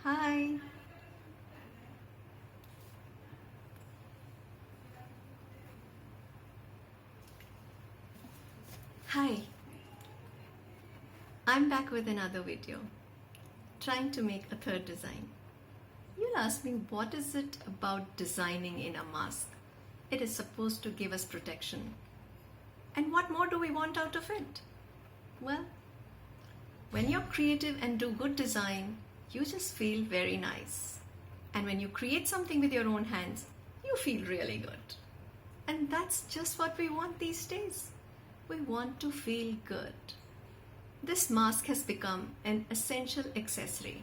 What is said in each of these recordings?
Hi. Hi. I'm back with another video, trying to make a third design. You'll ask me, what is it about designing in a mask? It is supposed to give us protection. And what more do we want out of it? Well, when you're creative and do good design, you just feel very nice. And when you create something with your own hands, you feel really good. And that's just what we want these days. We want to feel good. This mask has become an essential accessory.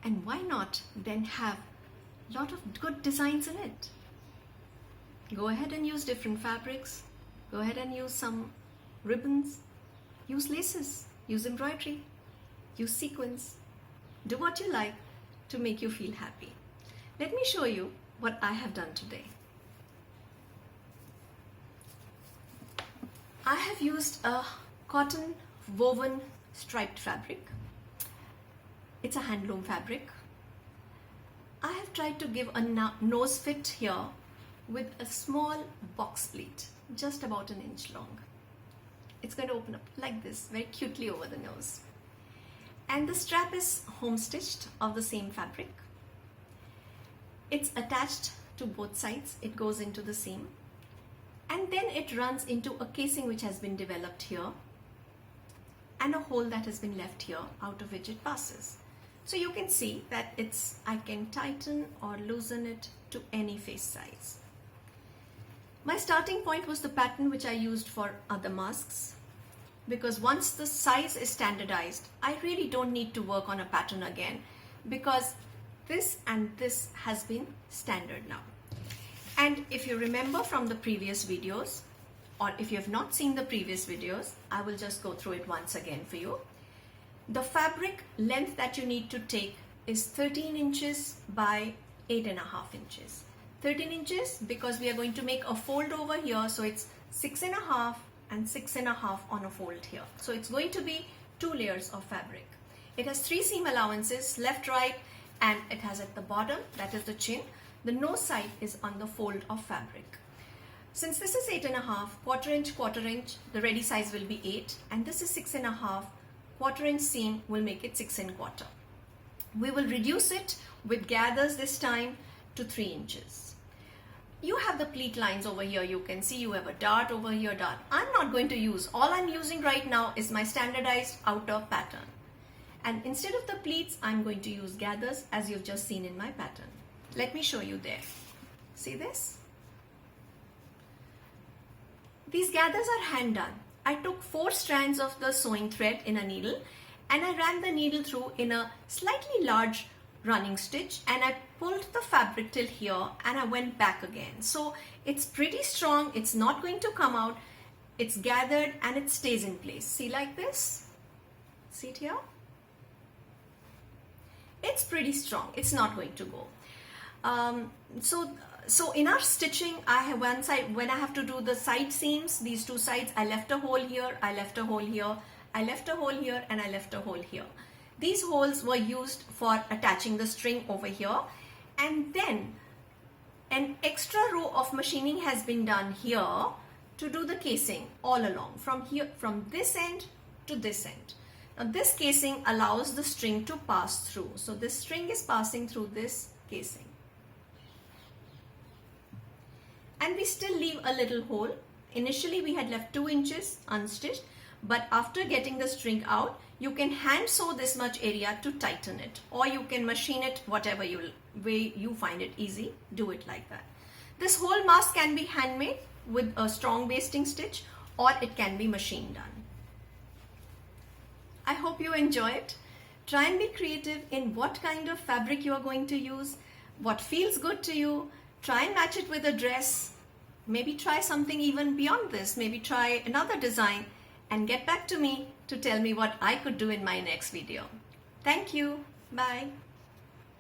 And why not then have a lot of good designs in it? Go ahead and use different fabrics. Go ahead and use some ribbons. Use laces. Use embroidery. Use sequins. Do what you like to make you feel happy. Let me show you what I have done today. I have used a cotton woven striped fabric. It's a handloom fabric. I have tried to give a nose fit here with a small box pleat, just about an inch long. It's going to open up like this, very cutely over the nose. And the strap is home stitched of the same fabric. It's attached to both sides. It goes into the seam. And then it runs into a casing which has been developed here and a hole that has been left here out of which it passes. So you can see that I can tighten or loosen it to any face size. My starting point was the pattern which I used for other masks, because once the size is standardized, I really don't need to work on a pattern again, because this and this has been standard now. And if you remember from the previous videos, or if you have not seen the previous videos, I will just go through it once again for you. The fabric length that you need to take is 13 inches by 8.5 inches. 13 inches because we are going to make a fold over here, so it's 6.5 and 6.5 on a fold here. So it's going to be 2 layers of fabric. It has 3 seam allowances, left, right, and it has at the bottom, that is the chin. The nose side is on the fold of fabric. Since this is 8.5, quarter inch, the ready size will be 8, and this is 6.5, quarter inch seam will make it 6 1/4. We will reduce it with gathers this time to 3 inches. You have the pleat lines over here. You can see you have a dart over here, dart. I'm not going to use. All I'm using right now is my standardized outer pattern. And instead of the pleats, I'm going to use gathers as you've just seen in my pattern. Let me show you there. See this? These gathers are hand done. I took 4 strands of the sewing thread in a needle and I ran the needle through in a slightly large running stitch, and I pulled the fabric till here and I went back again. So it's pretty strong. It's not going to come out. It's gathered and it stays in place. See, like this? See it here? It's pretty strong. It's not going to go. So in our stitching, I have one side, when I have to do the side seams, these 2 sides, I left a hole here, I left a hole here, I left a hole here, and I left a hole here. These holes were used for attaching the string over here, and then an extra row of machining has been done here to do the casing all along, from here, from this end to this end. Now this casing allows the string to pass through. So this string is passing through this casing. And we still leave a little hole. Initially we had left 2 inches unstitched, but after getting the string out, you can hand sew this much area to tighten it, or you can machine it whatever way you find it easy. Do it like that. This whole mask can be handmade with a strong basting stitch, or it can be machine done. I hope you enjoy it. Try and be creative in what kind of fabric you are going to use, what feels good to you. Try and match it with a dress. Maybe try something even beyond this. Maybe try another design and get back to me to tell me what I could do in my next video. Thank you. Bye.